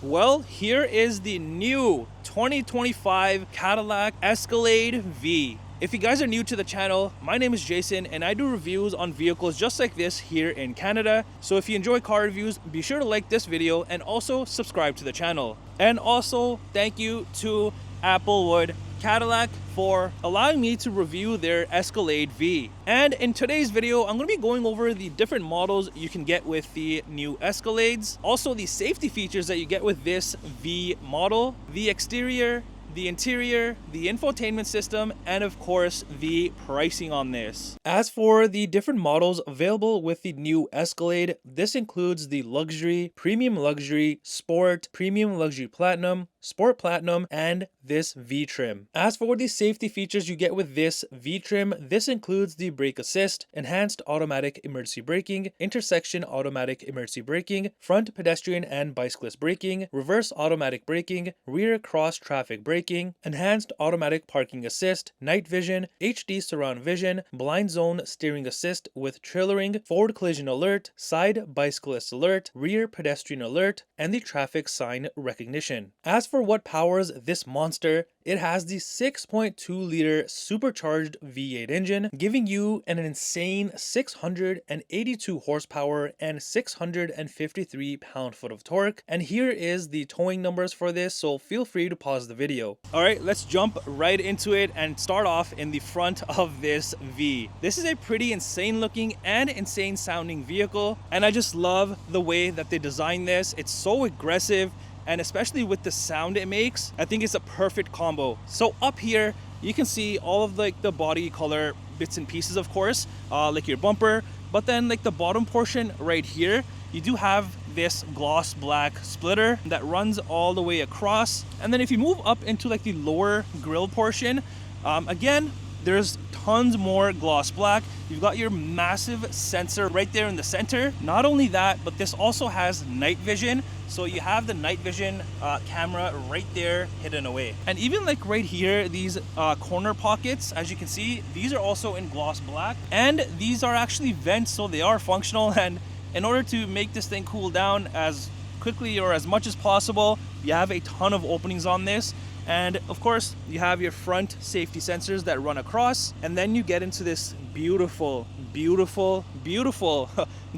Well, here is the new 2025 Cadillac Escalade V. If you guys are new to the channel, my name is Jason and I do reviews on vehicles just like this here in Canada. So if you enjoy car reviews, be sure to like this video and also subscribe to the channel. And also thank you to Applewood Cadillac for allowing me to review their Escalade V. And in today's video, I'm going to be going over the different models you can get with the new Escalades, also the safety features that you get with this V model, the exterior, the interior, the infotainment system, and of course the pricing on this. As for the different models available with the new Escalade, this includes the Luxury, Premium Luxury, Sport, Premium Luxury Platinum, Sport Platinum, and this V trim. As for the safety features you get with this V trim, this includes the brake assist, enhanced automatic emergency braking, intersection automatic emergency braking, front pedestrian and bicyclist braking, reverse automatic braking, rear cross traffic braking, enhanced automatic parking assist, night vision, HD surround vision, blind zone steering assist with trailering, forward collision alert, side bicyclist alert, rear pedestrian alert, and the traffic sign recognition. As for what powers this monster, it has the 6.2-liter supercharged V8 engine, giving you an insane 682 horsepower and 653 pound-foot of torque. And here is the towing numbers for this, so feel free to pause the video. All right, let's jump right into it and start off in the front of this V. This is a pretty insane looking and insane sounding vehicle, and I just love the way that they designed this. It's so aggressive, and especially with the sound it makes, I think it's a perfect combo. So up here, you can see all of like the body color bits and pieces, of course, like your bumper, but then like the bottom portion right here, you do have this gloss black splitter that runs all the way across. And then if you move up into like the lower grille portion, again, there's tons more gloss black. You've got your massive sensor right there in the center. Not only that, but this also has night vision. So you have the night vision camera right there hidden away. And even like right here, these corner pockets, as you can see, these are also in gloss black. And these are actually vents, so they are functional. And in order to make this thing cool down as quickly or as much as possible, you have a ton of openings on this. And of course, you have your front safety sensors that run across, and then you get into this beautiful, beautiful, beautiful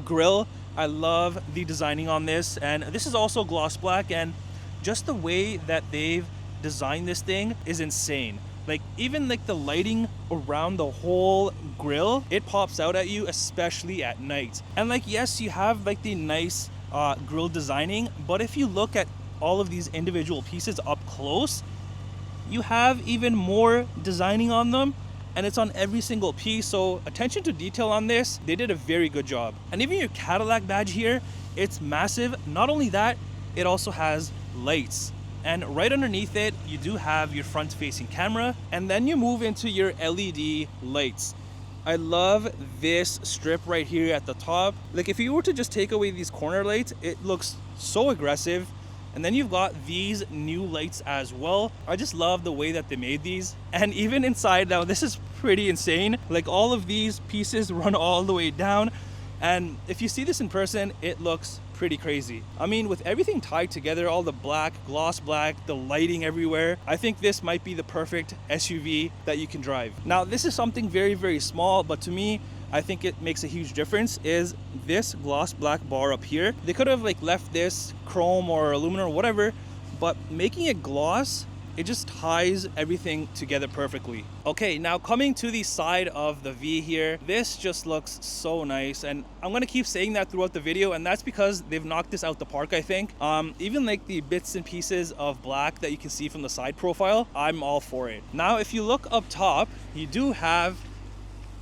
grille. I love the designing on this, and this is also gloss black, and just the way that they've designed this thing is insane. Like even like the lighting around the whole grille, it pops out at you, especially at night. And like, yes, you have like the nice grille designing, but if you look at all of these individual pieces up close, you have even more designing on them, and it's on every single piece. So attention to detail on this, they did a very good job. And even your Cadillac badge here, it's massive. Not only that, it also has lights, and right underneath it you do have your front facing camera, and then you move into your LED lights. I love this strip right here at the top. Like if you were to just take away these corner lights, it looks so aggressive. And then you've got these new lights as well. I just love the way that they made these. And even inside now, this is pretty insane. Like all of these pieces run all the way down. And if you see this in person, it looks pretty crazy. I mean, with everything tied together, all the black, gloss black, the lighting everywhere, I think this might be the perfect SUV that you can drive. Now, this is something very, very small, but to me, I think it makes a huge difference, is this gloss black bar up here. They could have like left this chrome or aluminum or whatever, but making it gloss, it just ties everything together perfectly. Okay, now coming to the side of the V here, this just looks so nice, and I'm gonna keep saying that throughout the video, and that's because they've knocked this out the park, I think. Even like the bits and pieces of black that you can see from the side profile, I'm all for it. Now, if you look up top, you do have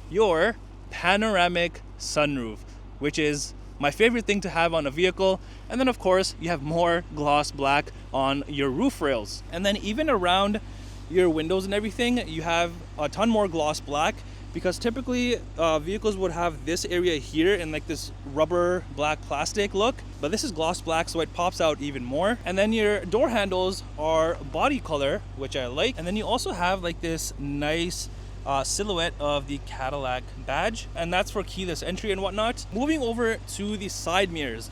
your panoramic sunroof, which is my favorite thing to have on a vehicle. And then of course you have more gloss black on your roof rails, and then even around your windows and everything, you have a ton more gloss black, because typically vehicles would have this area here in like this rubber black plastic look, but this is gloss black, so it pops out even more. And then your door handles are body color, which I like, and then you also have like this nice silhouette of the Cadillac badge, and that's for keyless entry and whatnot. Moving over to the side mirrors,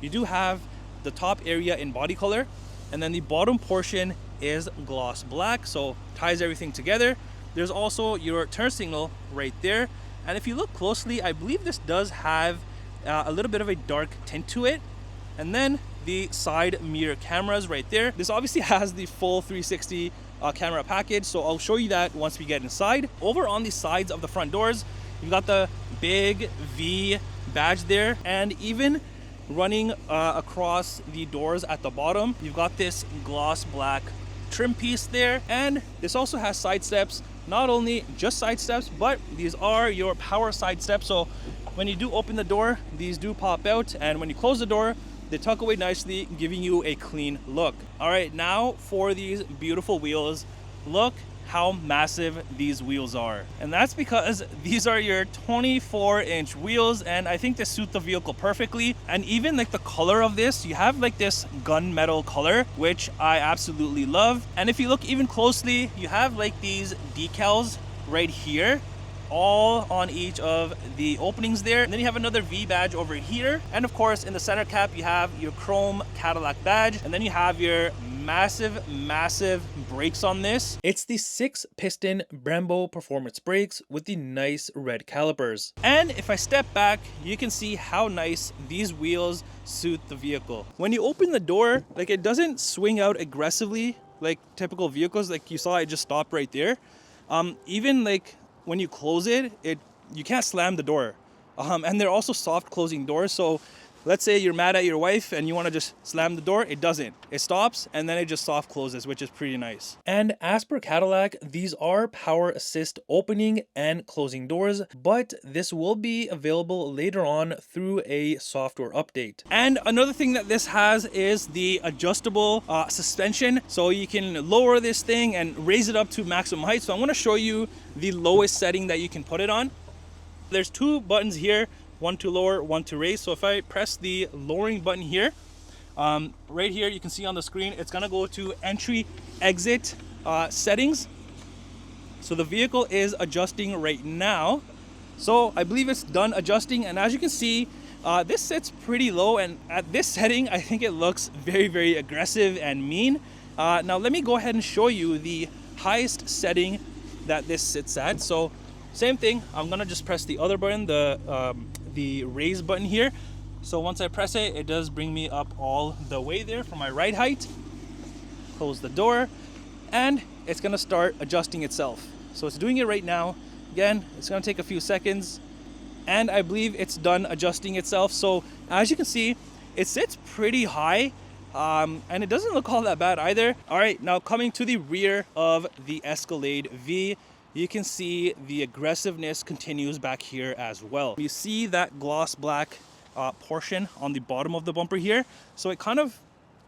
you do have the top area in body color, and then the bottom portion is gloss black, so ties everything together. There's also your turn signal right there, and if you look closely, I believe this does have a little bit of a dark tint to it. And then the side mirror cameras right there. This obviously has the full 360 camera package, so I'll show you that once we get inside. Over on the sides of the front doors, you've got the big V badge there, and even running across the doors at the bottom, you've got this gloss black trim piece there. And this also has side steps, not only just side steps, but these are your power side steps. So when you do open the door, these do pop out, and when you close the door, they tuck away nicely, giving you a clean look. All right, now for these beautiful wheels, look how massive these wheels are. And that's because these are your 24-inch wheels, and I think they suit the vehicle perfectly. And even like the color of this, you have like this gunmetal color, which I absolutely love. And if you look even closely, you have like these decals right here, all on each of the openings there. And then you have another V badge over here. And of course, in the center cap, you have your chrome Cadillac badge. And then you have your massive brakes on this. It's the 6-piston Brembo performance brakes with the nice red calipers. And if I step back, you can see how nice these wheels suit the vehicle. When you open the door, like, it doesn't swing out aggressively like typical vehicles. Like you saw, it just stopped right there. Even like when you close it, you can't slam the door. And they're also soft closing doors. So let's say you're mad at your wife and you want to just slam the door, it doesn't. It stops and then it just soft closes, which is pretty nice. And as per Cadillac, these are power assist opening and closing doors, but this will be available later on through a software update. And another thing that this has is the adjustable suspension. So you can lower this thing and raise it up to maximum height. So I'm going to show you the lowest setting that you can put it on. There's 2 buttons here, one to lower, one to raise. So if I press the lowering button here, right here, you can see on the screen, it's gonna go to entry exit settings. So the vehicle is adjusting right now. So I believe it's done adjusting. And as you can see, this sits pretty low. And at this setting, I think it looks very aggressive and mean. Now let me go ahead and show you the highest setting that this sits at. So same thing, I'm gonna just press the other button, the raise button here. So once I press it, it does bring me up all the way there for my ride height. Close the door, and it's gonna start adjusting itself. So it's doing it right now. Again, it's gonna take a few seconds, and I believe it's done adjusting itself. So as you can see, it sits pretty high, and it doesn't look all that bad either. All right, now coming to the rear of the Escalade V, you can see the aggressiveness continues back here as well. You see that gloss black portion on the bottom of the bumper here. So it kind of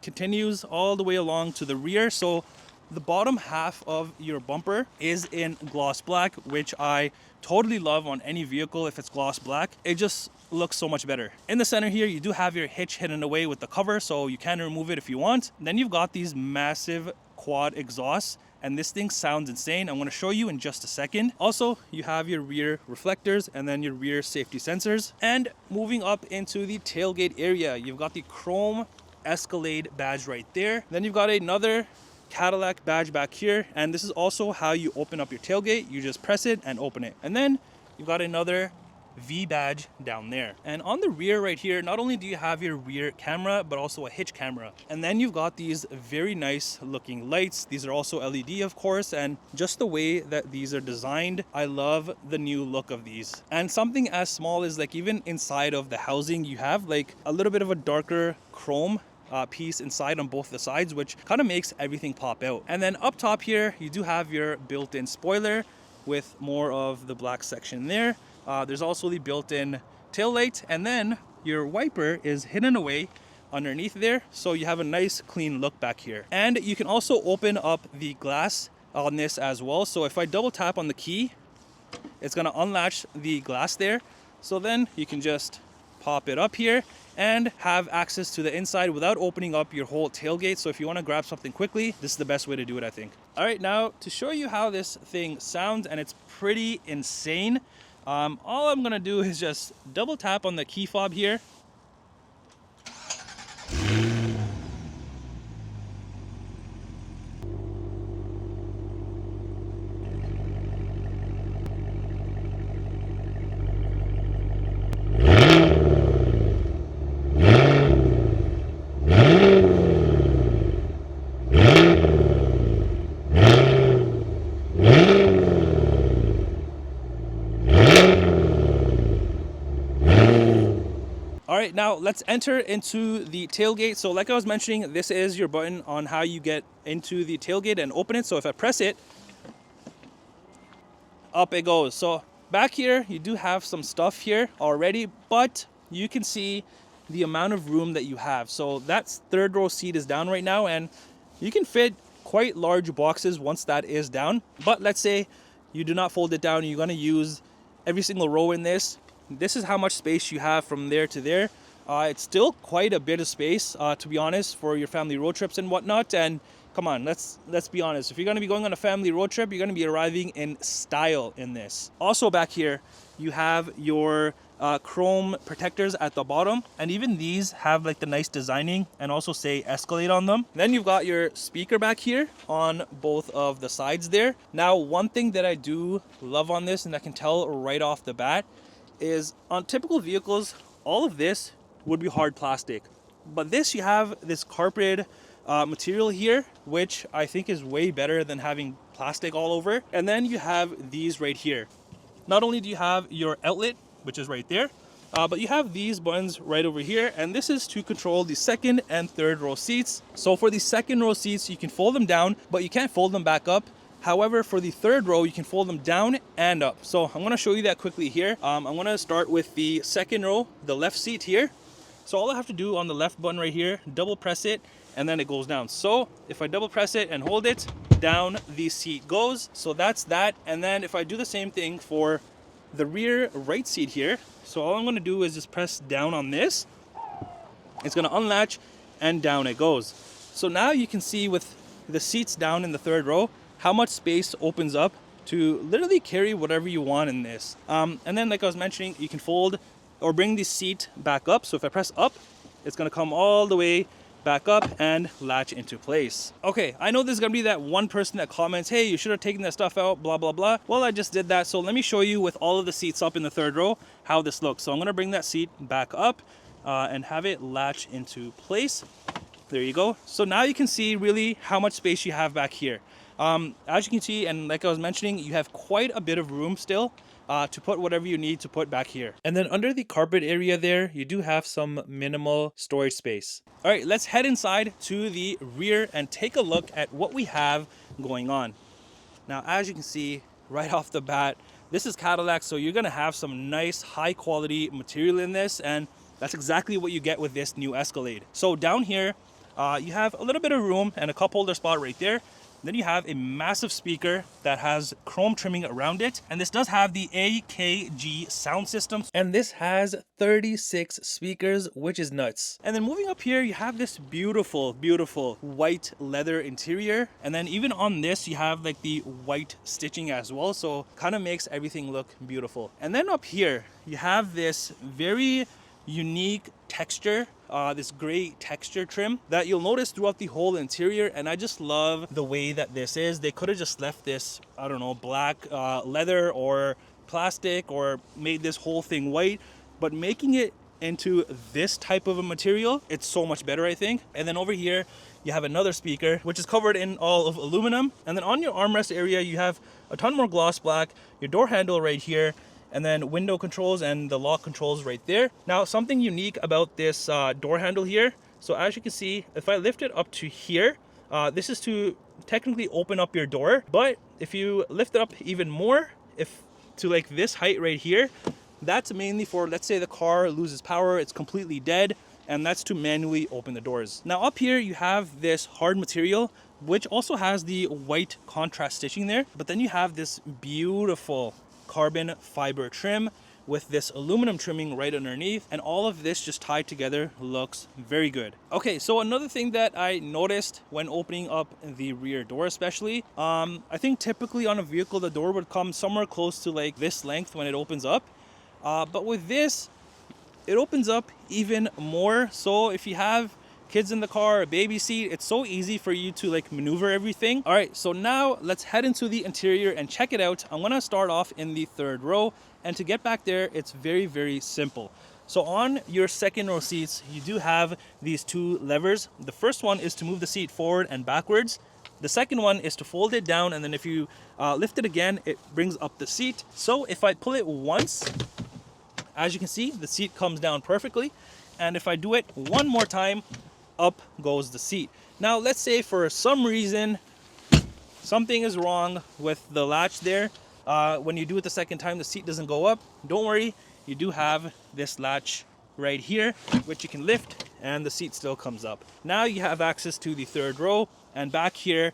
continues all the way along to the rear. So the bottom half of your bumper is in gloss black, which I totally love on any vehicle. If it's gloss black, it just looks so much better. In the center here, you do have your hitch hidden away with the cover, so you can remove it if you want. And then you've got these massive quad exhausts, and this thing sounds insane. I'm going to show you in just a second. Also, you have your rear reflectors and then your rear safety sensors. And moving up into the tailgate area, you've got the chrome Escalade badge right there. Then you've got another Cadillac badge back here, and this is also how you open up your tailgate. You just press it and open it. And then you've got another V badge down there. And on the rear right here, not only do you have your rear camera, but also a hitch camera. And then you've got these very nice looking lights. These are also LED, of course, and just the way that these are designed, I love the new look of these. And something as small as like even inside of the housing, you have like a little bit of a darker chrome piece inside on both the sides, which kind of makes everything pop out. And then up top here, you do have your built-in spoiler with more of the black section there. There's also the built-in tail light, and then your wiper is hidden away underneath there, so you have a nice clean look back here. And you can also open up the glass on this as well. So if I double tap on the key, it's gonna unlatch the glass there. So then you can just pop it up here and have access to the inside without opening up your whole tailgate. So if you want to grab something quickly, this is the best way to do it, I think. All right, now to show you how this thing sounds, and it's pretty insane. All I'm gonna do is just double tap on the key fob here. right, now let's enter into the tailgate. So like I was mentioning, this is your button on how you get into the tailgate and open it. So if I press it, up it goes. So back here, you do have some stuff here already, but you can see the amount of room that you have. So that third row seat is down right now, and you can fit quite large boxes once that is down. But let's say you do not fold it down, you're gonna use every single row in this. This is how much space you have from there to there. It's still quite a bit of space, to be honest, for your family road trips and whatnot. And come on, let's be honest. If you're gonna be going on a family road trip, you're gonna be arriving in style in this. Also back here, you have your chrome protectors at the bottom, and even these have like the nice designing and also say Escalade on them. Then you've got your speaker back here on both of the sides there. Now, one thing that I do love on this, and I can tell right off the bat, is on typical vehicles, all of this would be hard plastic, but this, you have this carpeted material here, which I think is way better than having plastic all over. And then you have these right here. Not only do you have your outlet, which is right there, but you have these buttons right over here, and this is to control the second and third row seats. So for the second row seats, you can fold them down, but you can't fold them back up. However, for the third row, you can fold them down and up. So I'm gonna show you that quickly here. I'm gonna start with the second row, the left seat here. So all I have to do on the left button right here, double press it, and then it goes down. So if I double press it and hold it, down the seat goes. So that's that. And then if I do the same thing for the rear right seat here, so all I'm gonna do is just press down on this. It's gonna unlatch and down it goes. So now you can see with the seats down in the third row, how much space opens up to literally carry whatever you want in this. And then like I was mentioning, you can fold or bring the seat back up. So if I press up, it's gonna come all the way back up and latch into place. Okay, I know there's gonna be that one person that comments, hey, you should have taken that stuff out, blah, blah, blah. Well, I just did that. So let me show you with all of the seats up in the third row, how this looks. So I'm gonna bring that seat back up and have it latch into place. There you go. So now you can see really how much space you have back here. As you can see, and like I was mentioning, you have quite a bit of room still to put whatever you need to put back here. And then under the carpet area there, you do have some minimal storage space. All right, let's head inside to the rear and take a look at what we have going on. Now, as you can see right off the bat, this is Cadillac, so you're gonna have some nice high quality material in this, and that's exactly what you get with this new Escalade. So down here, you have a little bit of room and a cup holder spot right there. Then you have a massive speaker that has chrome trimming around it. And this does have the AKG sound system. And this has 36 speakers, which is nuts. And then moving up here, you have this beautiful, beautiful white leather interior. And then even on this, you have like the white stitching as well. So kind of makes everything look beautiful. And then up here, you have this very unique texture, this gray texture trim that you'll notice throughout the whole interior. And I just love the way that this is. They could have just left this, I don't know, black leather or plastic, or made this whole thing white, but making it into this type of a material, it's so much better, I think. And then over here, you have another speaker, which is covered in all of aluminum. And then on your armrest area, you have a ton more gloss black, your door handle right here, and then window controls and the lock controls right there. Now, something unique about this door handle here. So as you can see, if I lift it up to here, this is to technically open up your door. But if you lift it up even more, if to like this height right here, that's mainly for, let's say the car loses power, it's completely dead, and that's to manually open the doors. Now up here, you have this hard material, which also has the white contrast stitching there. But then you have this beautiful carbon fiber trim with this aluminum trimming right underneath, and all of this just tied together looks very good. Okay, so another thing that I noticed when opening up the rear door especially, I think typically on a vehicle the door would come somewhere close to like this length when it opens up, but with this it opens up even more. So if you have kids in the car, a baby seat, it's so easy for you to like maneuver everything. All right, so now let's head into the interior and check it out. I'm gonna start off in the third row, and to get back there, it's very, very simple. So on your second row seats, you do have these two levers. The first one is to move the seat forward and backwards. The second one is to fold it down, and then if you lift it again, it brings up the seat. So if I pull it once, as you can see, the seat comes down perfectly. and if I do it one more time, up goes the seat. Now let's say for some reason something is wrong with the latch there. When you do it the second time, the seat doesn't go up. Don't worry, you do have this latch right here, which you can lift, and the seat still comes up. Now you have access to the third row, and back here,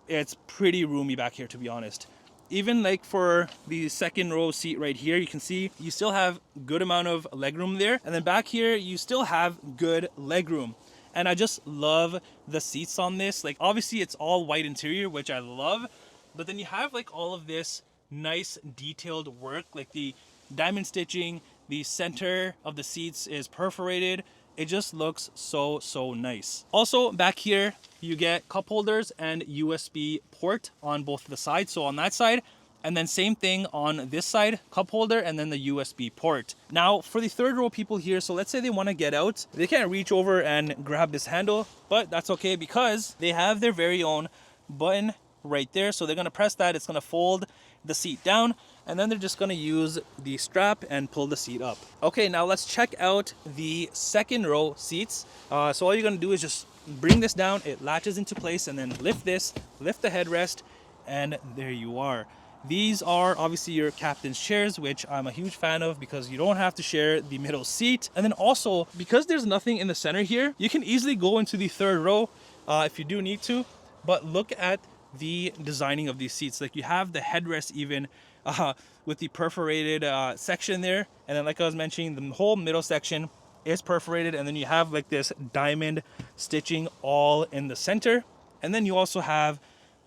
it's pretty roomy back here, to be honest. Even like for the second row seat right here, you can see you still have good amount of legroom there, and then back here you still have good legroom. And I just love the seats on this. Like obviously it's all white interior, which I love, but then you have like all of this nice detailed work, like the diamond stitching, the center of the seats is perforated. It just looks so nice. Also back here you get cup holders and USB port on both the sides, so on that side, and then same thing on this side, cup holder and then the USB port. Now for the third row people here, so let's say they want to get out, they can't reach over and grab this handle, but that's okay because they have their very own button right there. So they're going to press that, it's going to fold the seat down, and then they're just going to use the strap and pull the seat up. Okay, now let's check out the second row seats. So all you're going to do is just bring this down, it latches into place, and then lift this, lift the headrest, and there you are. These are obviously your captain's chairs, which I'm a huge fan of because you don't have to share the middle seat. And then also, because there's nothing in the center here, you can easily go into the third row if you do need to. But look at the designing of these seats. Like you have the headrest even with the perforated section there, and then like I was mentioning, the whole middle section is perforated, and then you have like this diamond stitching all in the center, and then you also have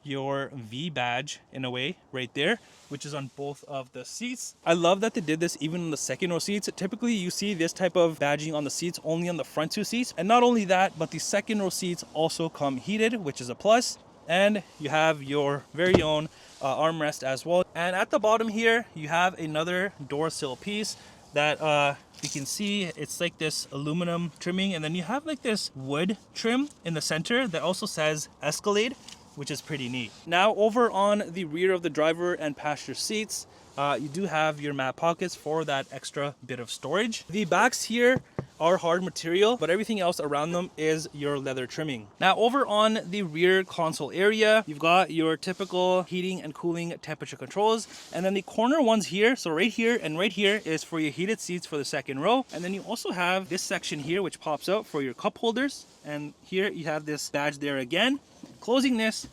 your V badge in a way right there, which is on both of the seats. I love that they did this even on the second row seats. Typically you see this type of badging on the seats only on the front two seats, and not only that, but the second row seats also come heated, which is a plus. And you have your very own armrest as well. And at the bottom here, you have another door sill piece that you can see it's like this aluminum trimming, and then you have like this wood trim in the center that also says Escalade, which is pretty neat. Now over on the rear of the driver and passenger seats, you do have your mat pockets for that extra bit of storage. The backs here are hard material, but everything else around them is your leather trimming. Now over on the rear console area, you've got your typical heating and cooling temperature controls, and then the corner ones here, so right here and right here is for your heated seats for the second row, and then you also have this section here which pops out for your cup holders, and here you have this badge there again. Closing this,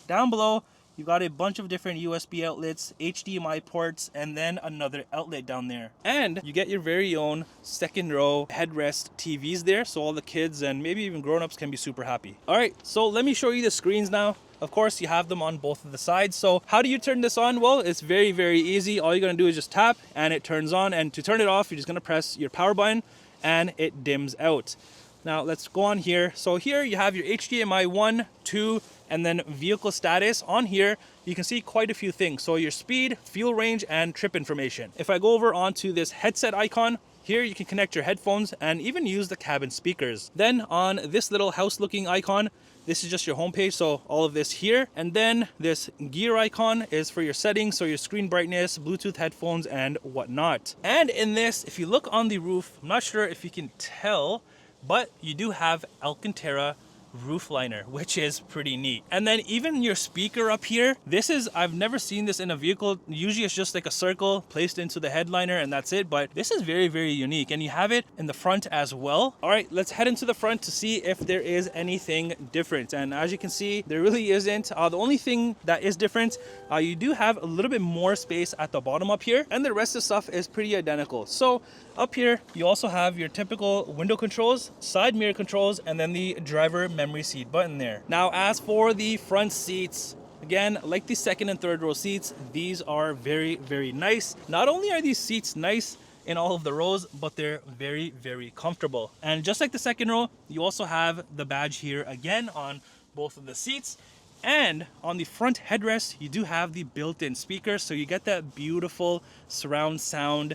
down below you've got a bunch of different USB outlets, HDMI ports, and then another outlet down there. And you get your very own second row headrest TVs there, so all the kids and maybe even grown-ups can be super happy. All right, so let me show you the screens now. Of course, you have them on both of the sides. So how do you turn this on? Well, it's very easy. All you're gonna do is just tap and it turns on. And to turn it off, you're just gonna press your power button and it dims out. Now let's go on here. So here you have your HDMI 1, 2, and then vehicle status. On here, you can see quite a few things. So your speed, fuel range, and trip information. If I go over onto this headset icon, here you can connect your headphones and even use the cabin speakers. Then on this little house looking icon, this is just your homepage, so all of this here. And then this gear icon is for your settings, so your screen brightness, Bluetooth headphones, and whatnot. And in this, if you look on the roof, I'm not sure if you can tell, but you do have Alcantara roof liner, which is pretty neat. And then even your speaker up here, this is, I've never seen this in a vehicle. Usually it's just like a circle placed into the headliner and that's it, but this is very unique, and you have it in the front as well. All right, let's head into the front to see if there is anything different. And as you can see, there really isn't. The only thing that is different, you do have a little bit more space at the bottom up here, and the rest of the stuff is pretty identical. So up here, you also have your typical window controls, side mirror controls, and then the driver memory seat button there. Now, as for the front seats, again, like the second and third row seats, these are very nice. Not only are these seats nice in all of the rows, but they're very comfortable. And just like the second row, you also have the badge here again on both of the seats. And on the front headrest, you do have the built-in speakers, so you get that beautiful surround sound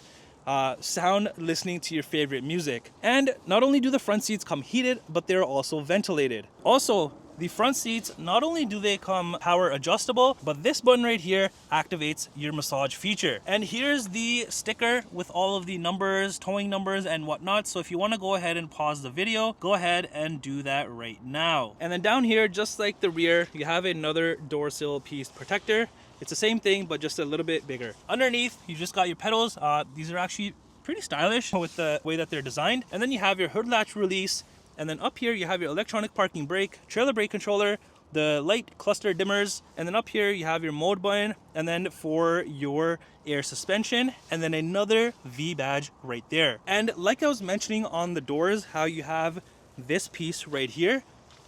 listening to your favorite music. And not only do the front seats come heated, but they're also ventilated. Also, The front seats, not only do they come power adjustable, but this button right here activates your massage feature. And here's the sticker with all of the numbers, towing numbers and whatnot. So if you want to go ahead and pause the video, go ahead and do that right now. And then down here, just like the rear, you have another door sill piece protector. It's the same thing, but just a little bit bigger. Underneath, you just got your pedals. These are actually pretty stylish with the way that they're designed. And then you have your hood latch release. And then up here, you have your electronic parking brake, trailer brake controller, the light cluster dimmers. And then up here, you have your mode button. And then for your air suspension, and then another V badge right there. And like I was mentioning on the doors, how you have this piece right here.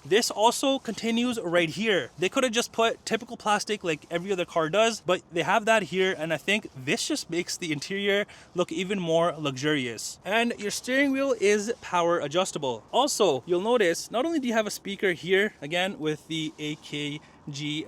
This also continues right here. They could have just put typical plastic like every other car does, but they have that here, and I think this just makes the interior look even more luxurious. And your steering wheel is power adjustable. Also, you'll notice not only do you have a speaker here, again with the AKG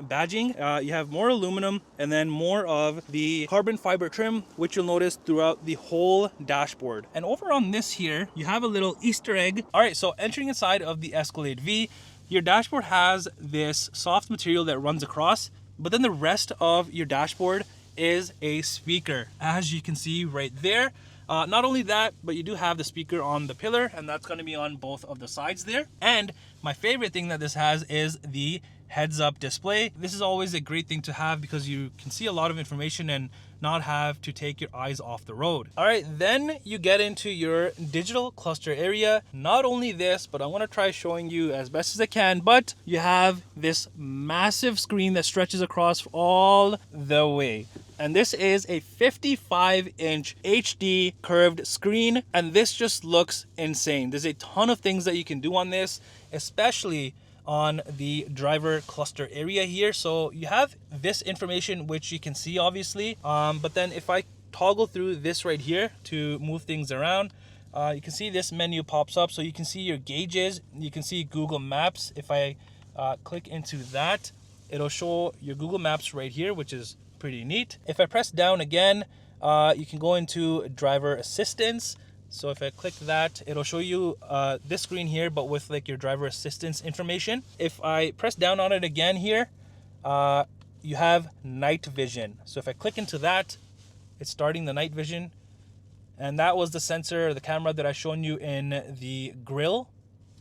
badging, you have more aluminum and then more of the carbon fiber trim, which you'll notice throughout the whole dashboard. And over on this here, you have a little Easter egg. All right, so entering inside of the Escalade V, your dashboard has this soft material that runs across, but then the rest of your dashboard is a speaker, as you can see right there. Not only that, but you do have the speaker on the pillar, and that's going to be on both of the sides there. And my favorite thing that this has is the heads-up display. This is always a great thing to have because you can see a lot of information and not have to take your eyes off the road. All right, then you get into your digital cluster area. Not only this, but I want to try showing you as best as I can, but you have this massive screen that stretches across all the way. And this is a 55-inch HD curved screen, and this just looks insane. There's a ton of things that you can do on this, especially on the driver cluster area here. So you have this information, which you can see obviously, but then if I toggle through this right here to move things around, you can see this menu pops up. So you can see your gauges, you can see Google Maps. If I click into that, it'll show your Google Maps right here, which is pretty neat. If I press down again, you can go into driver assistance. So if I click that, it'll show you this screen here, but with like your driver assistance information. If I press down on it again here, you have night vision. So if I click into that, it's starting the night vision. And that was the sensor, the camera that I shown you in the grill.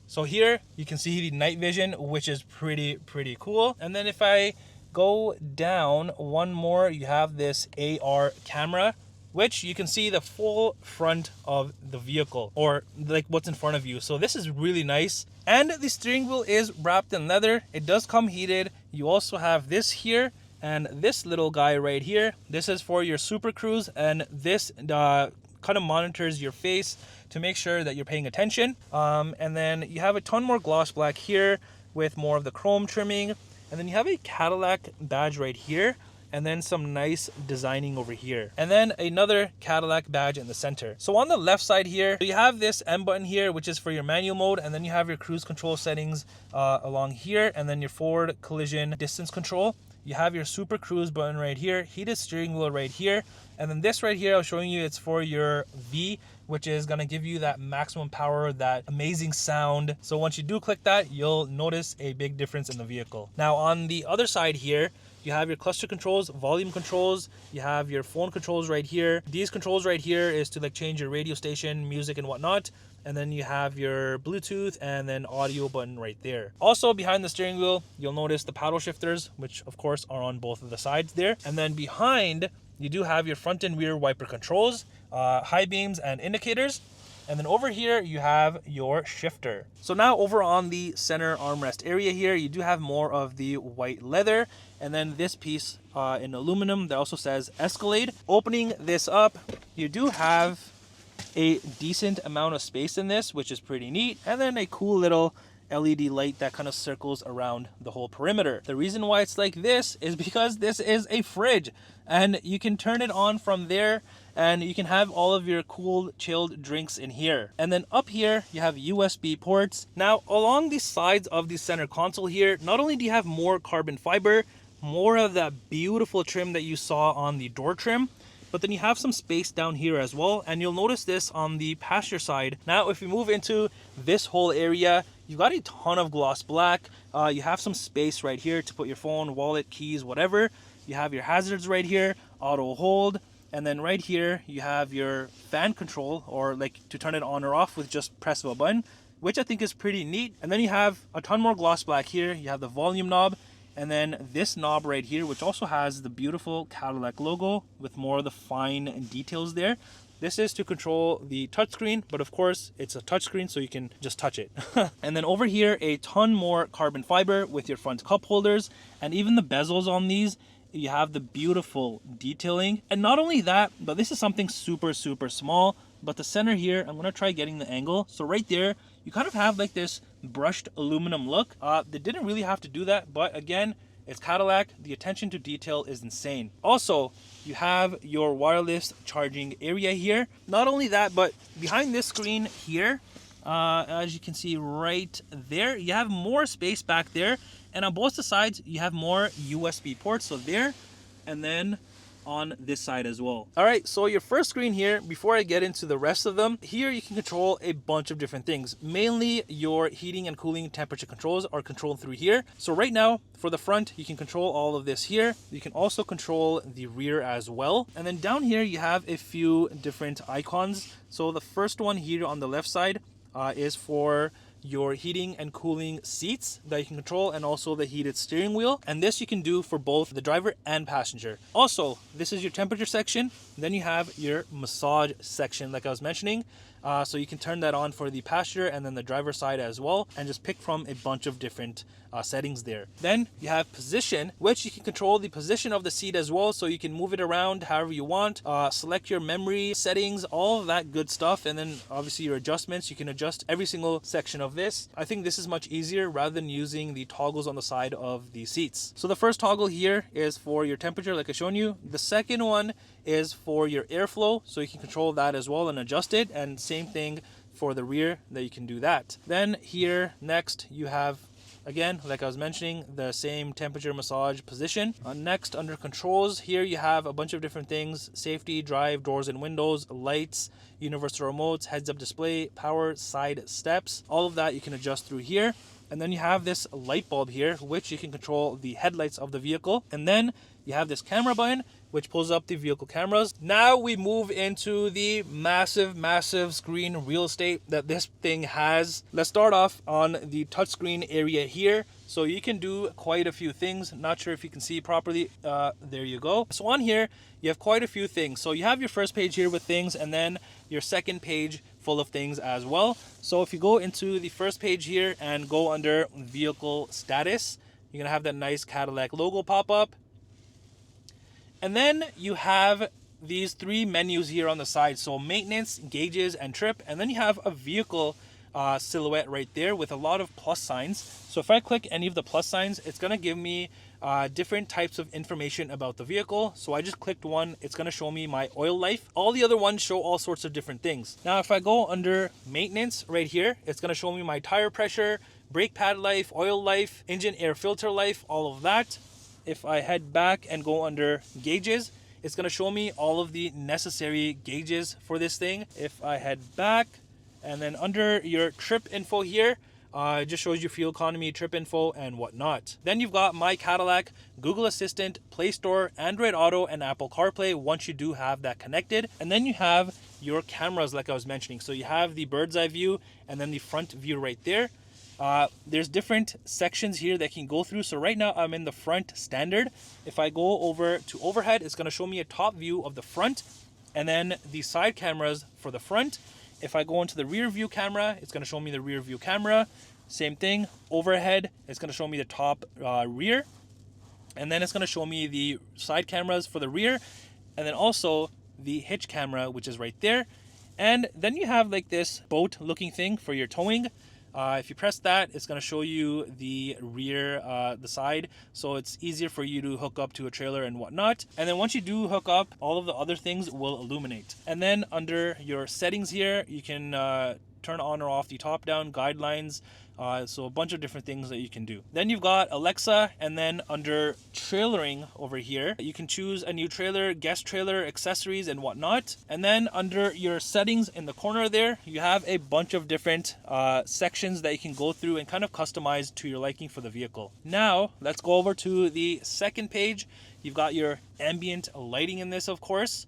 So here you can see the night vision, which is pretty cool. And then if I go down one more, you have this AR camera, which you can see the full front of the vehicle, or like what's in front of you. So this is really nice. And the steering wheel is wrapped in leather. It does come heated. You also have this here and this little guy right here. This is for your Super Cruise, and this kind of monitors your face to make sure that you're paying attention. And then you have a ton more gloss black here with more of the chrome trimming. And then you have a Cadillac badge right here, and then some nice designing over here, and then another Cadillac badge in the center. So on the left side here, you have this M button here, which is for your manual mode, and then you have your cruise control settings along here, and then your forward collision distance control. You have your Super Cruise button right here, heated steering wheel right here, and then this right here I was showing you, it's for your V, which is going to give you that maximum power, that amazing sound. So once you do click that, you'll notice a big difference in the vehicle. Now on the other side here, you have your cluster controls, volume controls, you have your phone controls right here. These controls right here is to like change your radio station, music and whatnot. And then you have your Bluetooth and then audio button right there. Also behind the steering wheel, you'll notice the paddle shifters, which of course are on both of the sides there. And then behind, you do have your front and rear wiper controls, high beams and indicators. And then over here, you have your shifter. So now over on the center armrest area here, you do have more of the white leather. And then this piece in aluminum that also says Escalade. Opening this up, you do have a decent amount of space in this, which is pretty neat. And then a cool little LED light that kind of circles around the whole perimeter. The reason why it's like this is because this is a fridge, and you can turn it on from there and you can have all of your cool chilled drinks in here. And then up here you have USB ports. Now along the sides of the center console here, not only do you have more carbon fiber, more of that beautiful trim that you saw on the door trim, but then you have some space down here as well. And you'll notice this on the passenger side. Now if we move into this whole area, You've got a ton of gloss black. You have some space right here to put your phone, wallet, keys, whatever. You have your hazards right here, auto hold. And then right here, you have your fan control, or like to turn it on or off with just press of a button, which I think is pretty neat. And then you have a ton more gloss black here. You have the volume knob, and then this knob right here, which also has the beautiful Cadillac logo with more of the fine details there. This is to control the touchscreen, but of course it's a touchscreen, so you can just touch it. And then over here, a ton more carbon fiber with your front cup holders, and even the bezels on these, you have the beautiful detailing. And not only that, but this is something super small, but the center here, I'm gonna try getting the angle. So right there, you kind of have like this brushed aluminum look. They didn't really have to do that, but again, it's Cadillac. The attention to detail is insane. Also, you have your wireless charging area here. Not only that, but behind this screen here, as you can see right there, you have more space back there. And on both the sides, you have more USB ports. So there, and then on this side as well. All right, so your first screen here, before I get into the rest of them, here you can control a bunch of different things. Mainly your heating and cooling temperature controls are controlled through here. So right now, for the front, you can control all of this here. You can also control the rear as well. And then down here, you have a few different icons. So the first one here on the left side is for your heating and cooling seats that you can control, and also the heated steering wheel. And this you can do for both the driver and passenger. Also, this is your temperature section. Then you have your massage section, like I was mentioning. So you can turn that on for the passenger and then the driver side as well, and just pick from a bunch of different settings there. Then you have position, which you can control the position of the seat as well, so you can move it around however you want. Select your memory settings, all of that good stuff, and then obviously your adjustments. You can adjust every single section of this. I think this is much easier rather than using the toggles on the side of the seats. So the first toggle here is for your temperature, like I shown you. The second one is for your airflow, so you can control that as well and adjust it, and same thing for the rear, that you can do that. Then here next you have, again, like I was mentioning, the same temperature massage position. Next, under controls, here you have a bunch of different things: safety, drive, doors and windows, lights, universal remotes, heads-up display, power, side steps. All of that you can adjust through here. And then you have this light bulb here, which you can control the headlights of the vehicle. And then you have this camera button, which pulls up the vehicle cameras. Now we move into the massive screen real estate that this thing has. Let's start off on the touchscreen area here. So you can do quite a few things. Not sure if you can see properly. There you go. So on here, you have quite a few things. So you have your first page here with things, and then your second page full of things as well. So if you go into the first page here and go under vehicle status, you're gonna have that nice Cadillac logo pop up. And then you have these three menus here on the side. So maintenance, gauges, and trip. And then you have a vehicle silhouette right there with a lot of plus signs. So if I click any of the plus signs, it's gonna give me different types of information about the vehicle. So I just clicked one, it's gonna show me my oil life. All the other ones show all sorts of different things. Now if I go under maintenance right here, it's gonna show me my tire pressure, brake pad life, oil life, engine air filter life, all of that. If I head back and go under gauges, it's gonna show me all of the necessary gauges for this thing. If I head back, and then under your trip info here, it just shows you fuel economy, trip info, and whatnot. Then you've got My Cadillac, Google Assistant, Play Store, Android Auto, and Apple CarPlay once you do have that connected. And then you have your cameras, like I was mentioning. So you have the bird's eye view and then the front view right there. There's different sections here that can go through. So right now I'm in the front standard. If I go over to overhead, it's going to show me a top view of the front, and then the side cameras for the front. If I go into the rear view camera, it's going to show me the rear view camera. Same thing, overhead, it's going to show me the top rear. And then it's going to show me the side cameras for the rear. And then also the hitch camera, which is right there. And then you have like this boat looking thing for your towing. If you press that, it's going to show you the rear, the side, so it's easier for you to hook up to a trailer and whatnot. And then once you do hook up, all of the other things will illuminate. And then under your settings here, you can turn on or off the top-down guidelines, So a bunch of different things that you can do. Then you've got Alexa, and then under trailering over here, you can choose a new trailer, guest trailer, accessories, and whatnot. And then under your settings in the corner there, you have a bunch of different sections that you can go through and kind of customize to your liking for the vehicle. Now, let's go over to the second page. You've got your ambient lighting in this, of course.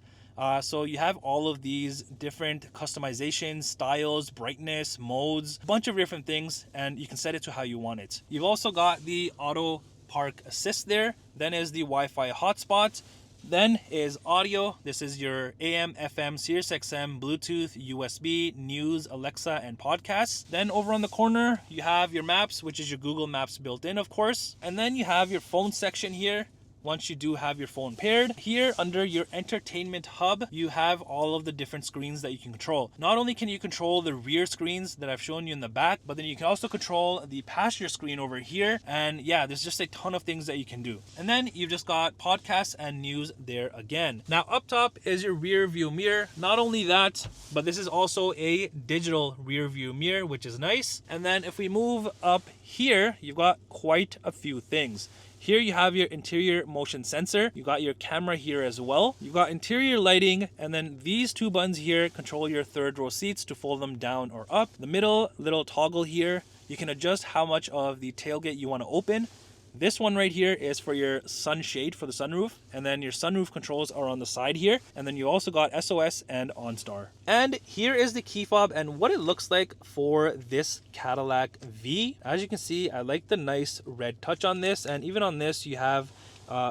So you have all of these different customizations, styles, brightness, modes, a bunch of different things, and you can set it to how you want it. You've also got the auto park assist there. Then is the Wi-Fi hotspot. Then is audio. This is your AM, FM, Sirius XM, Bluetooth, USB, news, Alexa, and podcasts. Then over on the corner, you have your maps, which is your Google Maps built in, of course. And then you have your phone section here. Once you do have your phone paired, here under your entertainment hub, you have all of the different screens that you can control. Not only can you control the rear screens that I've shown you in the back, but then you can also control the passenger screen over here. And yeah, there's just a ton of things that you can do. And then you've just got podcasts and news there again. Now up top is your rear view mirror. Not only that, but this is also a digital rear view mirror, which is nice. And then if we move up here, you've got quite a few things. Here you have your interior motion sensor. You got your camera here as well. You got interior lighting, and then these two buttons here control your third row seats to fold them down or up. The middle little toggle here, you can adjust how much of the tailgate you want to open. This one right here is for your sunshade for the sunroof, and then your sunroof controls are on the side here, and then you also got SOS and OnStar. And here is the key fob and what it looks like for this Cadillac V. As you can see, I like the nice red touch on this, and even on this you have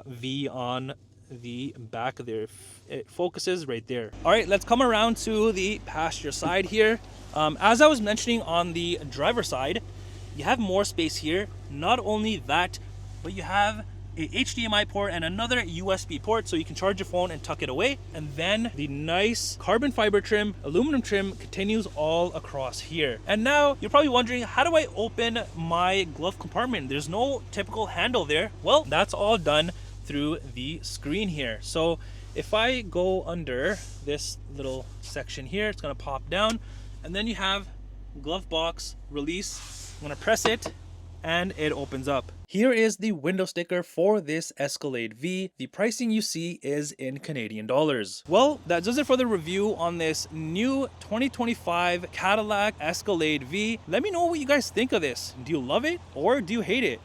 V on the back there. It focuses right there. All right, let's come around to the passenger side here. As I was mentioning on the driver side, you have more space here. Not only that, but you have a HDMI port and another USB port, so you can charge your phone and tuck it away. And then the nice carbon fiber trim, aluminum trim continues all across here. And now you're probably wondering, how do I open my glove compartment? There's no typical handle there. Well, that's all done through the screen here. So if I go under this little section here, it's gonna pop down, and then you have glove box release. I'm gonna press it and it opens up. Here is the window sticker for this Escalade V. The pricing you see is in Canadian dollars. Well, that does it for the review on this new 2025 Cadillac Escalade V. Let me know what you guys think of this. Do you love it or do you hate it?